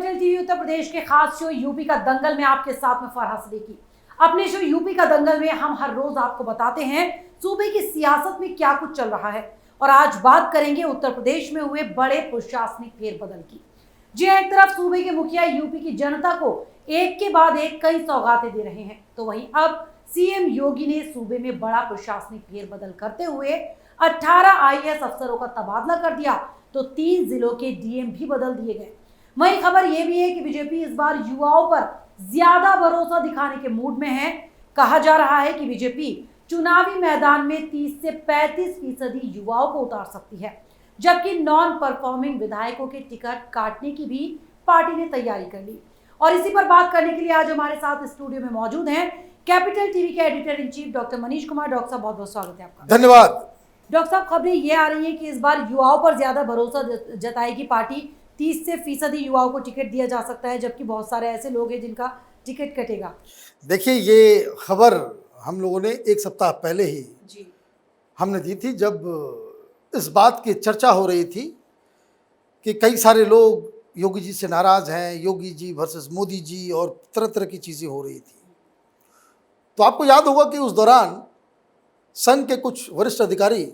Capital TV Uttar Pradesh के खास show UP का दंगल में आपके साथ में फरहा सिद्दीकी। अपने शो यूपी का दंगल में हम हर रोज आपको बताते हैं सूबे की सियासत में क्या कुछ चल रहा है। और आज बात करेंगे उत्तर प्रदेश में हुए बड़े प्रशासनिक फेरबदल की। जी एक तरफ सूबे के मुखिया यूपी की जनता को एक के बाद एक कई सौगातें दे रहे हैं, तो वहीं अब सीएम योगी ने सूबे में बड़ा प्रशासनिक फेरबदल करते हुए 18 आईएएस अफसरों का तबादला कर दिया, तो 3 जिलों के डीएम भी बदल दिए गए। वहीं खबर यह भी है कि बीजेपी इस बार युवाओं पर ज्यादा भरोसा दिखाने के मूड में है। कहा जा रहा है कि बीजेपी चुनावी मैदान में 30 से 35% युवाओं को उतार सकती है, जबकि नॉन परफॉर्मिंग विधायकों के टिकट काटने की भी पार्टी ने तैयारी कर ली। और इसी पर बात करने के लिए आज हमारे साथ स्टूडियो में मौजूद हैं कैपिटल टीवी के editor in chief doctor Manish Kumar. Doctor साहब बहुत बहुत स्वागत है आपका। धन्यवाद। डॉक्टर साहब, खबरें ये आ रही है कि इस बार युवाओं पर ज्यादा भरोसा जताएगी पार्टी, 30% युवाओं को टिकट दिया जा सकता है, जबकि बहुत सारे ऐसे लोग हैं जिनका टिकट कटेगा। देखिए, ये खबर हम लोगों ने 1 सप्ताह पहले ही हमने दी थी, जब इस बात की चर्चा हो रही थी कि कई सारे लोग योगी जी से नाराज हैं, योगी जी वर्सेस मोदी जी, और तरह तरह की चीज़ें हो रही थी। तो आपको याद होगा कि उस दौरान संघ के कुछ वरिष्ठ अधिकारी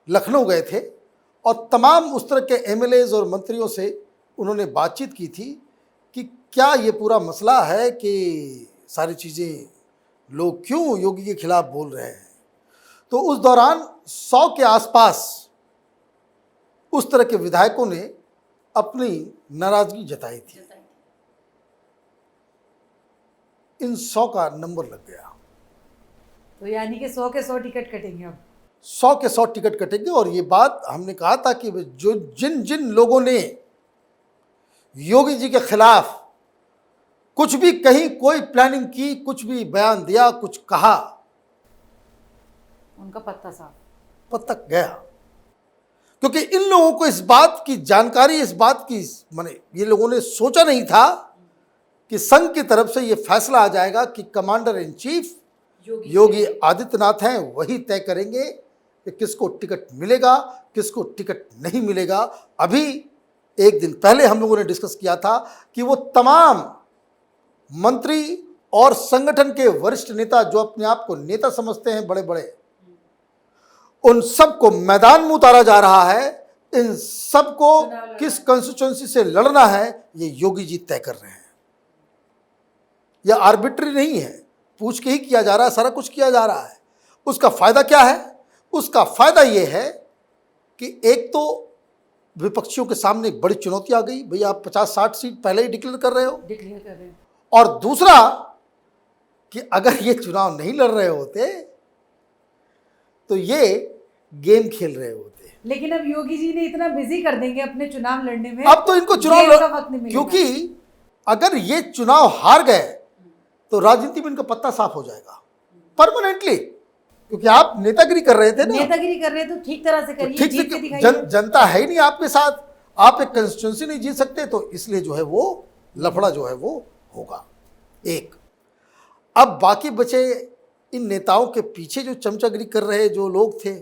लखनऊ गए थे और तमाम उस तरह के एमएलएज और मंत्रियों से उन्होंने बातचीत की थी कि क्या ये पूरा मसला है कि सारी चीज़ें लोग क्यों योगी के खिलाफ बोल रहे हैं। तो उस दौरान 100 के आसपास उस तरह के विधायकों ने अपनी नाराजगी जताई थी। इन 100 का नंबर लग गया, तो यानी कि 100 के 100 टिकट कटेंगे। अब 100 के 100 टिकट कटेंगे। और ये बात हमने कहा था कि जो जिन जिन लोगों ने योगी जी के खिलाफ कुछ भी कहीं कोई प्लानिंग की, कुछ भी बयान दिया, कुछ कहा, उनका पत्ता साफ पत्ता गया। क्योंकि इन लोगों को इस बात की जानकारी, इस बात की माने ये लोगों ने सोचा नहीं था कि संघ की तरफ से ये फैसला आ जाएगा कि commander in chief Yogi Adityanath हैं, वही तय करेंगे कि किसको टिकट मिलेगा, किसको टिकट नहीं मिलेगा। अभी एक दिन पहले हम लोगों ने डिस्कस किया था कि वो तमाम मंत्री और संगठन के वरिष्ठ नेता जो अपने आप को नेता समझते हैं बड़े बड़े, उन सबको मैदान में उतारा जा रहा है। इन सबको किस कंस्टिट्यूएंसी से लड़ना है ये योगी जी तय कर रहे हैं। यह आर्बिट्री नहीं है, पूछ के ही किया जा रहा है, सारा कुछ किया जा रहा है। उसका फायदा क्या है? उसका फायदा यह है कि एक तो विपक्षियों के सामने एक बड़ी चुनौती आ गई, भैया आप 50-60 सीट पहले ही डिक्लेयर कर रहे हो। और दूसरा कि अगर ये चुनाव नहीं लड़ रहे होते तो ये गेम खेल रहे होते। लेकिन अब योगी जी ने इतना बिजी कर देंगे अपने चुनाव लड़ने में, अब तो इनको चुनाव, क्योंकि अगर ये चुनाव हार गए तो राजनीति में इनका पत्ता साफ हो जाएगा परमानेंटली। क्योंकि आप नेतागिरी कर रहे थे ना, नेतागिरी कर रहे तो ठीक तरह से करिए, ठीक से जनता है ही नहीं आपके साथ, आप एक कंस्टिट्यूंसी नहीं जीत सकते, तो इसलिए जो है वो लफड़ा जो है वो होगा। एक अब बाकी बचे इन नेताओं के पीछे जो चमचागिरी कर रहे जो लोग थे,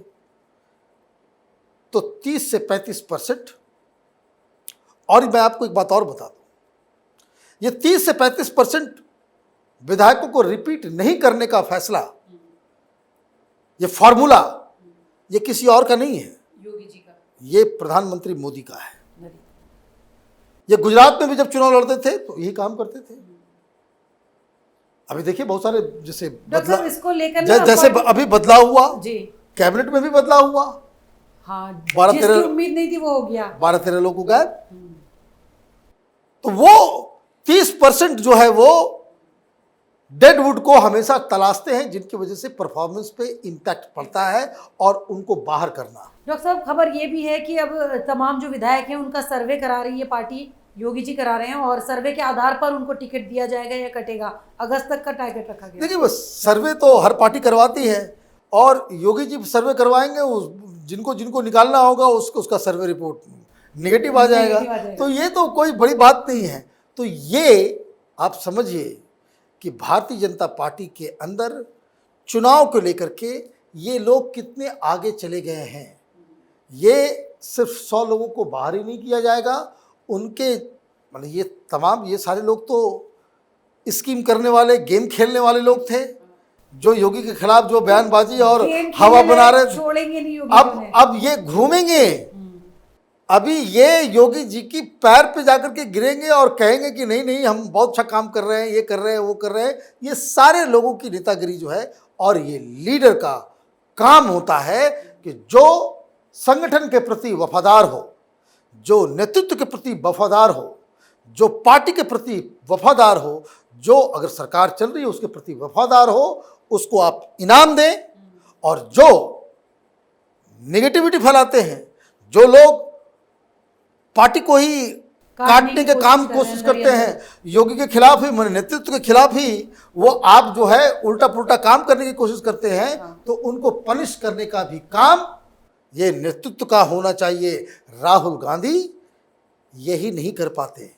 तो 30 से 35%। और मैं आपको एक बात और बता दूं, ये 30 से 35% विधायकों को रिपीट नहीं करने का फैसला, ये फॉर्मूला, ये किसी और का नहीं है, योगी जी का, ये प्रधानमंत्री मोदी का है। ये गुजरात में भी जब चुनाव लड़ते थे तो यही काम करते थे। अभी देखिए बहुत सारे जैसे इसको लेकर जैसे अभी बदलाव हुआ जी, कैबिनेट में भी बदलाव हुआ। हाँ, 12-13 उम्मीद नहीं थी वो हो गया, 12-13 लोग गए। तो वो 30% जो है वो डेडवुड को हमेशा तलाशते हैं, जिनकी वजह से परफॉर्मेंस पे इम्पैक्ट पड़ता है और उनको बाहर करना। डॉक्टर साहब, खबर ये भी है कि अब तमाम जो विधायक हैं उनका सर्वे करा रही है पार्टी, योगी जी करा रहे हैं, और सर्वे के आधार पर उनको टिकट दिया जाएगा या कटेगा। अगस्त तक का टारगेट रखा गया। देखिए, बस सर्वे तो हर पार्टी करवाती है और योगी जी सर्वे करवाएंगे, जिनको जिनको निकालना होगा उसका सर्वे रिपोर्ट नेगेटिव आ जाएगा। तो ये तो कोई बड़ी बात नहीं है। तो ये आप समझिए कि भारतीय जनता पार्टी के अंदर चुनाव को लेकर के ये लोग कितने आगे चले गए हैं। ये सिर्फ 100 लोगों को बाहर ही नहीं किया जाएगा, उनके मतलब ये तमाम ये सारे लोग तो स्कीम करने वाले, गेम खेलने वाले लोग थे, जो योगी के खिलाफ जो बयानबाजी और गेम हवा खेलने बना लायक रहे थे। छोड़ेंगे नहीं योगी जी उन्हें। अब ये घूमेंगे, अभी ये योगी जी की पैर पे जाकर के गिरेंगे और कहेंगे कि नहीं नहीं हम बहुत अच्छा काम कर रहे हैं, ये कर रहे हैं, वो कर रहे हैं। ये सारे लोगों की नेतागिरी जो है, और ये लीडर का काम होता है कि जो संगठन के प्रति वफादार हो, जो नेतृत्व के प्रति वफादार हो, जो पार्टी के प्रति वफादार हो, जो अगर सरकार चल रही है उसके प्रति वफादार हो, उसको आप इनाम दें। और जो नेगेटिविटी फैलाते हैं, जो लोग पार्टी को ही काटने के काम कोशिश करते हैं, योगी के खिलाफ ही, माने नेतृत्व के खिलाफ ही वो आप जो है उल्टा पुल्टा काम करने की कोशिश करते हैं, तो उनको पनिश करने का भी काम ये नेतृत्व का होना चाहिए। राहुल गांधी यही नहीं कर पाते।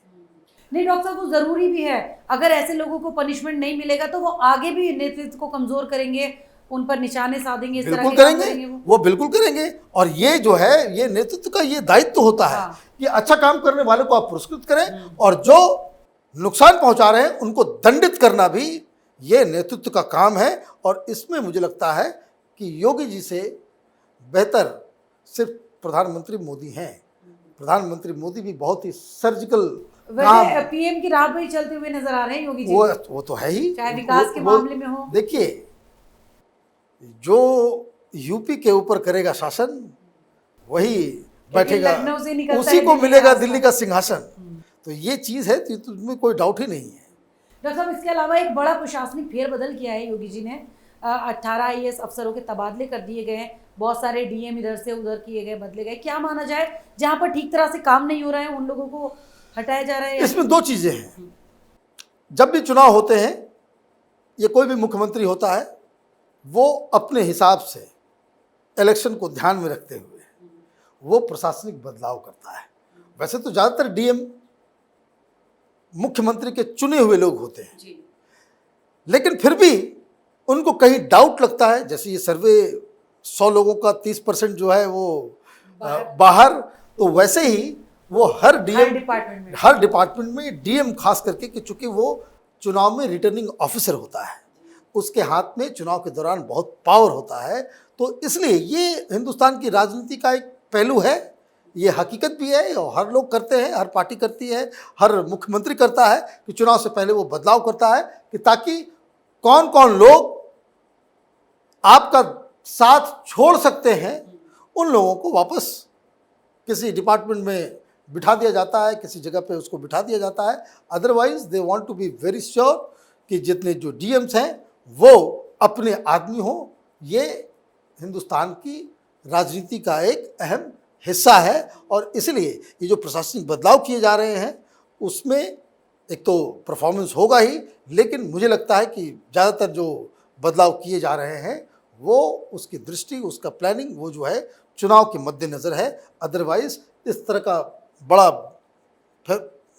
नहीं डॉक्टर साहब, वो जरूरी भी है। अगर ऐसे लोगों को पनिशमेंट नहीं मिलेगा तो वो आगे भी नेतृत्व को कमजोर करेंगे, उन पर निशाने साधेंगे, इस तरह बिल्कुल के काम करेंगे, वो। वो बिल्कुल करेंगे। और ये जो है, ये नेतृत्व का ये दायित्व होता है कि अच्छा काम करने वाले को आप पुरस्कृत करें, और जो नुकसान पहुंचा रहे हैं उनको दंडित करना भी ये नेतृत्व का काम है। और इसमें मुझे लगता है कि योगी जी से बेहतर सिर्फ प्रधानमंत्री मोदी हैं। प्रधानमंत्री मोदी भी बहुत ही सर्जिकल वैसे पीएम की राह पर ही चलते हुए नजर आ रहे हैं योगी जी, वो तो है ही, चाहे विकास के मामले में हो। देखिए, जो यूपी के ऊपर करेगा शासन वही बैठेगा, लखनऊ से निकलता उसी है को दिल्ली मिलेगा का दिल्ली का सिंहासन। तो ये चीज़ है, तो इसमें कोई डाउट ही नहीं है। डॉक्टर साहब, इसके अलावा एक बड़ा प्रशासनिक फेरबदल किया है योगी जी ने। 18 आईएएस अफसरों के तबादले कर दिए गए हैं, बहुत सारे डीएम इधर से उधर किए गए, बदले गए। क्या माना जाए, जहाँ पर ठीक तरह से काम नहीं हो रहा है उन लोगों को हटाया जा रहा है? इसमें दो चीज़ें हैं। जब भी चुनाव होते हैं, ये कोई भी मुख्यमंत्री होता है, वो अपने हिसाब से इलेक्शन को ध्यान में रखते हुए वो प्रशासनिक बदलाव करता है। वैसे तो ज़्यादातर डीएम मुख्यमंत्री के चुने हुए लोग होते हैं जी। लेकिन फिर भी उनको कहीं डाउट लगता है। जैसे ये सर्वे 100 लोगों का 30% जो है वो बाहर, तो वैसे ही वो हर डिपार्टमेंट में डीएम खास करके, कि चूंकि वो चुनाव में रिटर्निंग ऑफिसर होता है, उसके हाथ में चुनाव के दौरान बहुत पावर होता है। तो इसलिए ये हिंदुस्तान की राजनीति का एक पहलू है, ये हकीकत भी है, और हर लोग करते हैं, हर पार्टी करती है, हर मुख्यमंत्री करता है कि चुनाव से पहले वो बदलाव करता है कि ताकि कौन कौन लोग आपका साथ छोड़ सकते हैं, उन लोगों को वापस किसी डिपार्टमेंट में बिठा दिया जाता है, किसी जगह पे उसको बिठा दिया जाता है। Otherwise they want to be very sure कि जितने जो डीएम्स हैं वो अपने आदमी हो। ये हिंदुस्तान की राजनीति का एक अहम हिस्सा है, और इसलिए ये जो प्रशासनिक बदलाव किए जा रहे हैं उसमें एक तो परफॉर्मेंस होगा ही, लेकिन मुझे लगता है कि ज़्यादातर जो बदलाव किए जा रहे हैं वो उसकी दृष्टि, उसका प्लानिंग वो जो है चुनाव के मद्देनज़र है। अदरवाइज इस तरह का बड़ा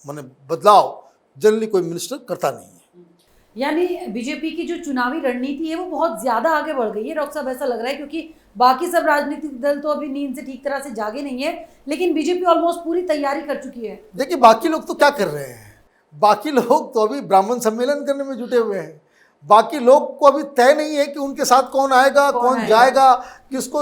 माने बदलाव जनरली कोई मिनिस्टर करता नहीं है। यानी बीजेपी की जो चुनावी रणनीति है वो बहुत ज्यादा आगे बढ़ गई है डॉक्टर साहब, ऐसा लग रहा है, क्योंकि बाकी सब राजनीतिक दल तो अभी नींद से ठीक तरह से जागे नहीं है, लेकिन बीजेपी ऑलमोस्ट पूरी तैयारी कर चुकी है। देखिए, बाकी लोग तो क्या कर रहे हैं, बाकी लोग तो अभी ब्राह्मण सम्मेलन करने में जुटे हुए हैं। बाकी लोग को अभी तय नहीं है कि उनके साथ कौन आएगा, कौन जाएगा, किसको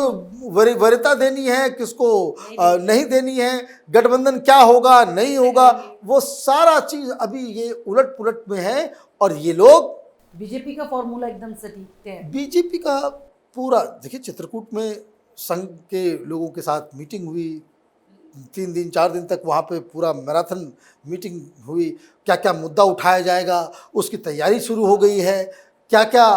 वरीयता देनी है, किसको नहीं देनी है, गठबंधन क्या होगा नहीं होगा, वो सारा चीज़ अभी ये उलट पुलट में है। और ये लोग, बीजेपी का फॉर्मूला एकदम सटीक है। बीजेपी का पूरा, देखिए चित्रकूट में संघ के लोगों के साथ मीटिंग हुई, 3 दिन 4 दिन तक वहाँ पे पूरा मैराथन मीटिंग हुई। क्या क्या मुद्दा उठाया जाएगा उसकी तैयारी शुरू हो गई है, क्या क्या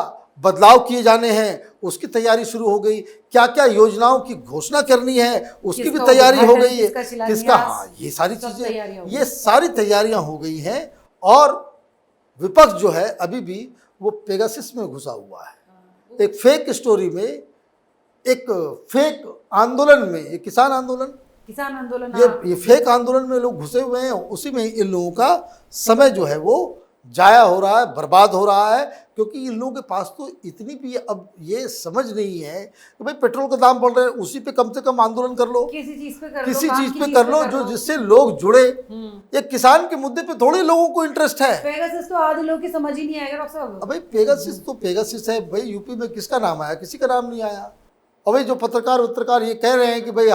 बदलाव किए जाने हैं उसकी तैयारी शुरू हो गई, क्या क्या योजनाओं की घोषणा करनी है उसकी भी तैयारी हो गई है, किसका, हाँ, ये सारी चीज़ें, ये सारी तैयारियां हो गई हैं। और विपक्ष जो है अभी भी वो पेगासस में घुसा हुआ है, एक फेक स्टोरी में, एक फेक आंदोलन में, ये किसान आंदोलन, ये फेक आंदोलन में लोग घुसे हुए हैं। उसी में इन लोगों का समय जो है वो जाया हो रहा है, बर्बाद हो रहा है, क्योंकि इन लोगों के पास तो इतनी भी अब ये समझ नहीं है कि भाई पेट्रोल का दाम बढ़ रहा है, उसी पे कम से कम आंदोलन कर लो, किसी चीज पे कर किसी लो, काम चीज की पे चीज कर लो जो जिससे लोग जुड़े। ये किसान के मुद्दे पे थोड़ी लोगों को इंटरेस्ट है। पेगासस तो आधे लोग की समझ ही नहीं आएगा डॉक्टर साहब। अब भाई पेगासस तो पेगासस है भाई, यूपी में किसका नाम आया? किसी का नाम नहीं आया। और भाई जो पत्रकार ये कह रहे हैं कि भाई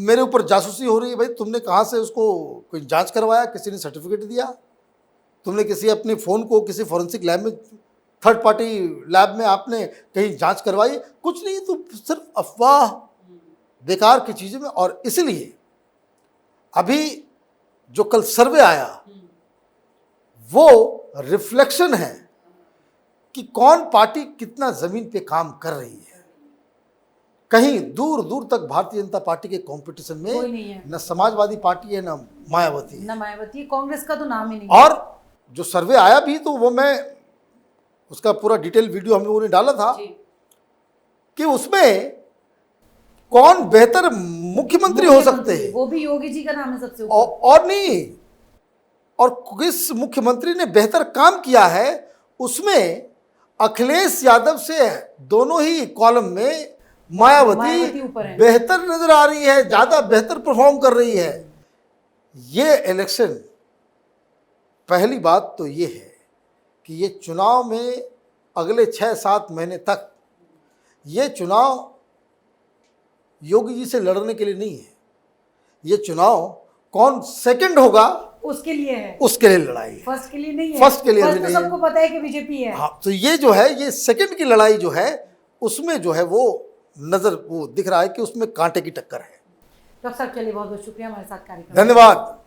मेरे ऊपर जासूसी हो रही है, भाई तुमने कहाँ से उसको कोई जांच करवाया? किसी ने सर्टिफिकेट दिया? तुमने किसी अपने फ़ोन को किसी फॉरेंसिक लैब में, थर्ड पार्टी लैब में आपने कहीं जांच करवाई? कुछ नहीं, तो सिर्फ अफवाह, बेकार की चीज़ों में। और इसलिए अभी जो कल सर्वे आया वो रिफ्लेक्शन है कि कौन पार्टी कितना ज़मीन पे काम कर रही है। कहीं दूर दूर तक भारतीय जनता पार्टी के कंपटीशन में कोई नहीं है। न समाजवादी पार्टी है, न मायावती है, न मायावती, कांग्रेस का तो नाम ही नहीं। और जो सर्वे आया भी तो वो मैं उसका पूरा डिटेल वीडियो हम लोगों ने डाला था कि उसमें कौन बेहतर मुख्यमंत्री हो सकते हैं, वो भी योगी जी का नाम है सबसे ऊपर। और नहीं, और किस मुख्यमंत्री ने बेहतर काम किया है उसमें अखिलेश यादव से दोनों ही कॉलम में मायावती ऊपर है, बेहतर नजर आ रही है, ज्यादा बेहतर परफॉर्म कर रही है। ये इलेक्शन, पहली बात तो ये है कि ये चुनाव में अगले 6-7 महीने तक ये चुनाव योगी जी से लड़ने के लिए नहीं है। ये चुनाव कौन सेकंड होगा उसके लिए है, उसके लिए लड़ाई है, फर्स्ट के लिए नहीं है। फर्स्ट के लिए फर्स्ट नहीं तो है। सबको पता है कि बीजेपी है। हाँ, तो ये जो है, ये सेकंड की लड़ाई जो है उसमें जो है वो नजर वो दिख रहा है कि उसमें कांटे की टक्कर है। डॉक्टर साहब चलिए, बहुत बहुत शुक्रिया हमारे साथ कार्यक्रम। धन्यवाद।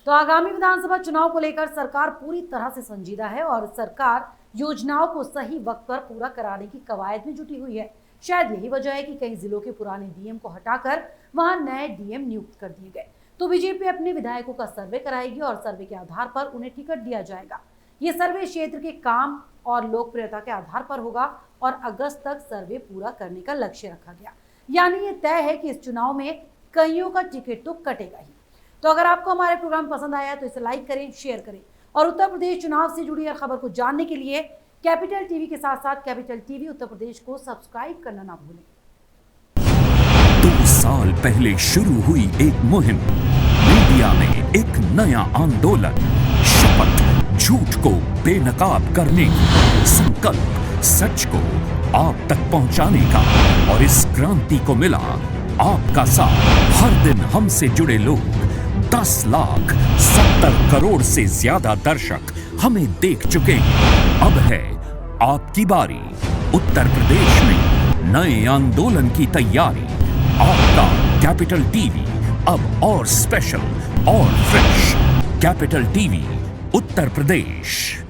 तो आगामी विधानसभा चुनाव को लेकर सरकार पूरी तरह से संजीदा है और सरकार योजनाओं को सही वक्त पर पूरा कराने की कवायद में जुटी हुई है। शायद यही वजह है कि कई जिलों के पुराने डीएम को हटाकर वहां नए डीएम नियुक्त कर दिए गए। तो बीजेपी अपने विधायकों का सर्वे कराएगी और सर्वे के आधार पर उन्हें टिकट दिया जाएगा। ये सर्वे क्षेत्र के काम और लोकप्रियता के आधार पर होगा और अगस्त तक सर्वे पूरा करने का लक्ष्य रखा गया। यानी ये तय है कि इस चुनाव में कईयों का टिकट तो कटेगा ही। तो अगर आपको हमारे प्रोग्राम पसंद आया तो इसे लाइक करें, शेयर करें और उत्तर प्रदेश चुनाव से जुड़ी हर खबर को जानने के लिए कैपिटल टीवी के साथ साथ कैपिटल टीवी उत्तर प्रदेश को सब्सक्राइब करना ना भूलें। 2 साल पहले शुरू हुई एक मुहिम, मीडिया में एक नया आंदोलन, शपथ झूठ को बेनकाब करने की, संकल्प सच को आप तक पहुंचाने का। और इस क्रांति को मिला आपका साथ। हर दिन हमसे जुड़े लोग, 10,70 करोड़ से ज्यादा दर्शक हमें देख चुके हैं। अब है आपकी बारी। उत्तर प्रदेश में नए आंदोलन की तैयारी। आपका कैपिटल टीवी अब और स्पेशल और fresh. Capital TV Uttar Pradesh.